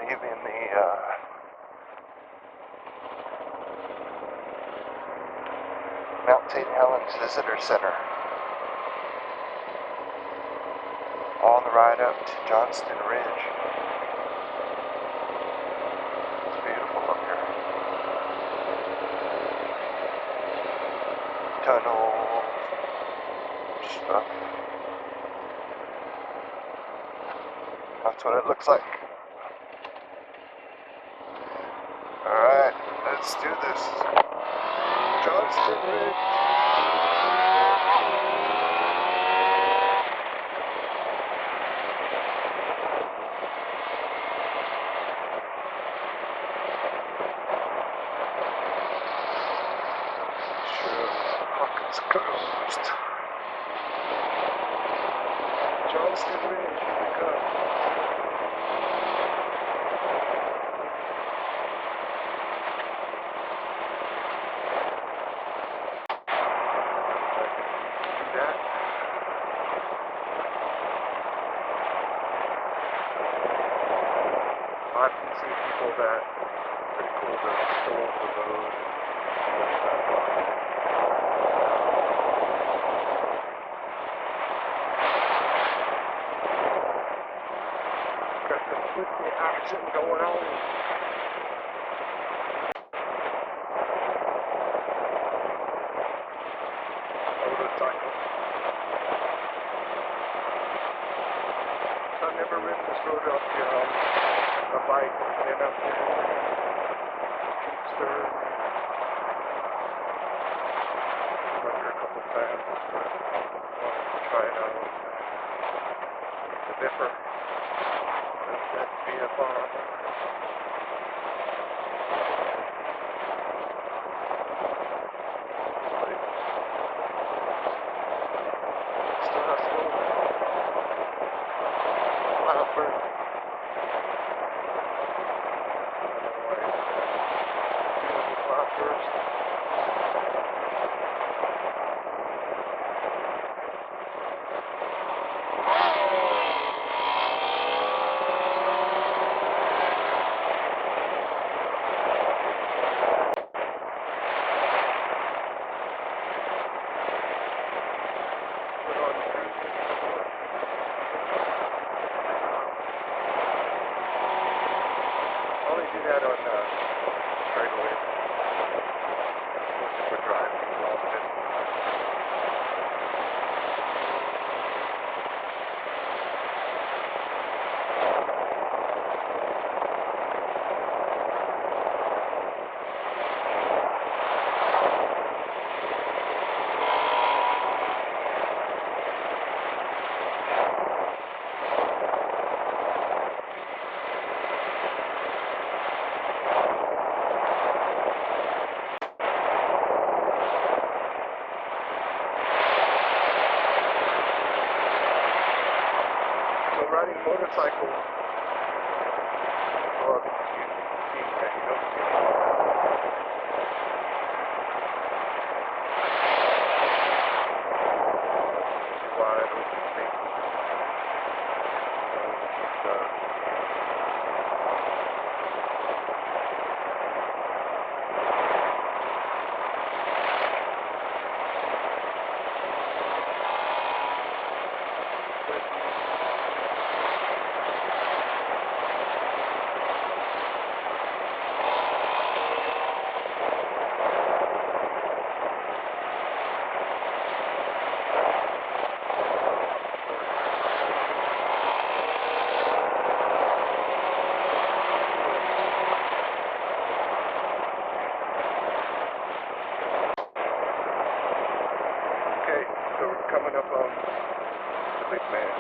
leaving the Mount St. Helens Visitor Center. On the ride up to Johnston Ridge. It's beautiful up here. Tunnels, stuff. That's what it looks like. Alright, let's do this. Johnston Ridge. Hawkins Coast. Johnston Ridge, here we go. Do that. I can see people that pretty cool that still on the road. Got some quickly action going on. Motorcycle. I've never ridden this road up here on a bike. Been up here. Stir. Under a couple times. Wanted to try it out. The Vfr800 VTEC. Do that on straightaway. For driving a little bit. Riding motorcycle. Well, you don't see wide open space. So we're coming up on the big man,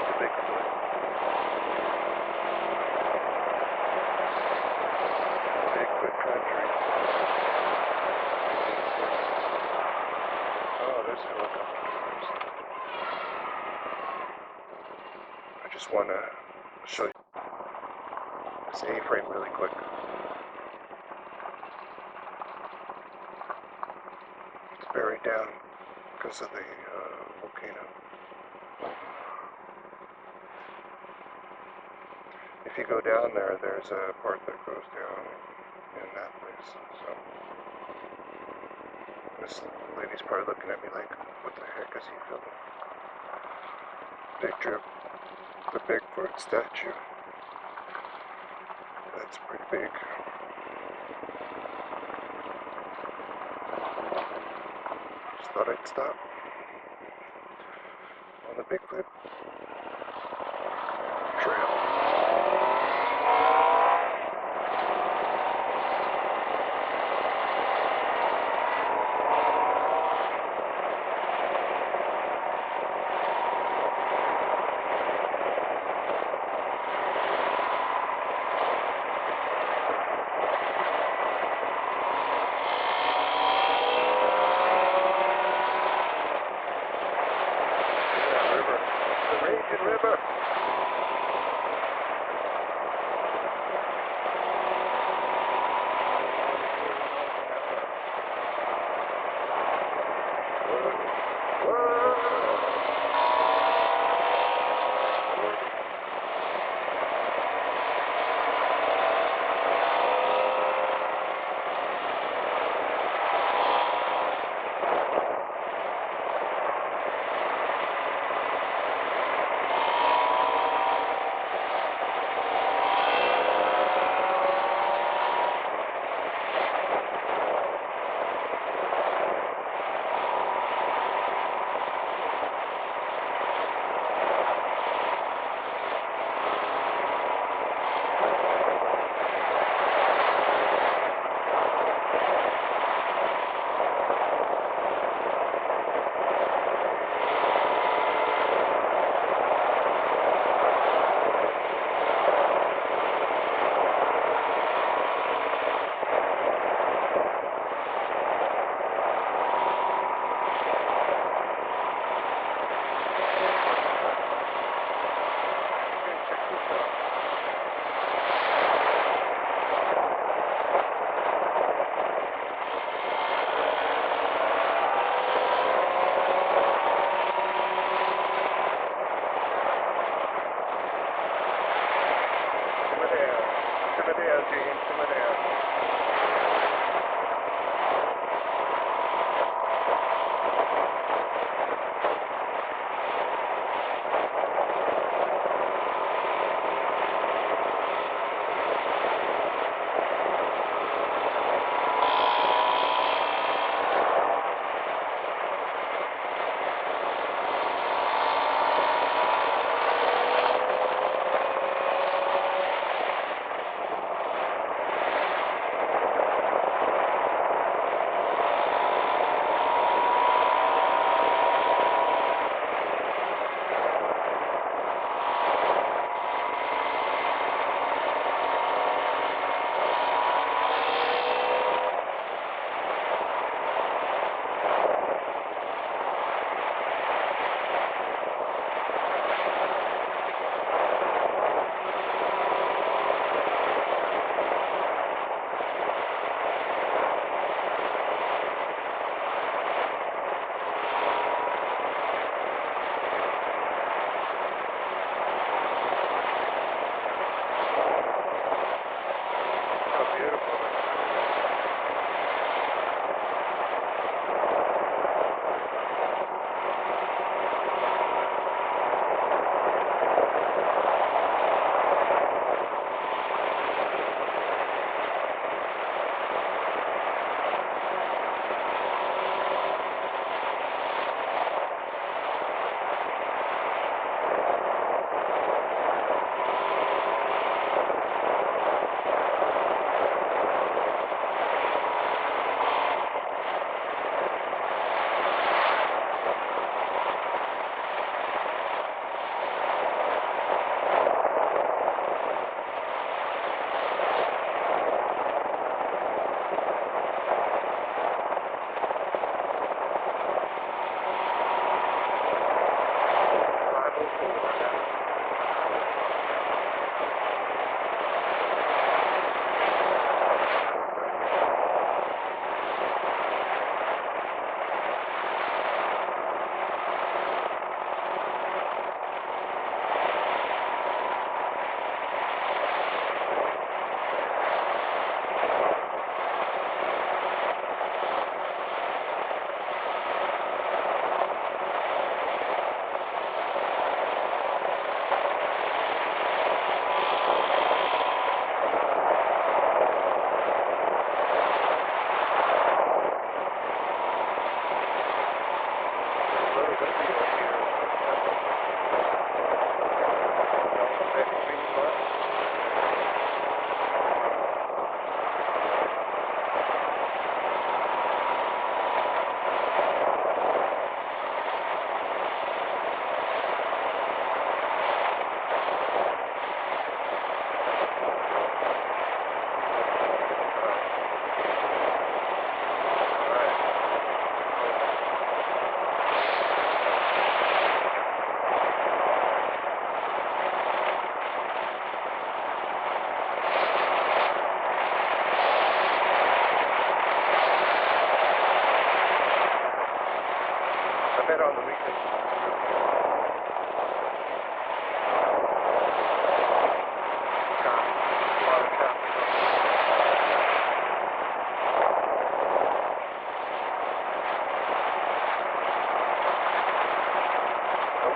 the big foot. Bigfoot country. Oh, there's helicopters. I just want to show you this A-frame really quick. It's buried down because of the volcano. if you go down there, there's a part that goes down in that place. So this lady's probably looking at me like, what the heck is he filming? Big Drip, the Bigfoot statue. That's pretty big. Just thought I'd stop on the Bigfoot trail. River.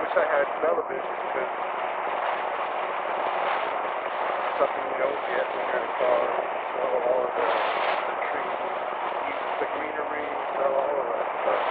wish I had television because something nosy at the end of the car. So all of the trees, the greenery, all of that stuff.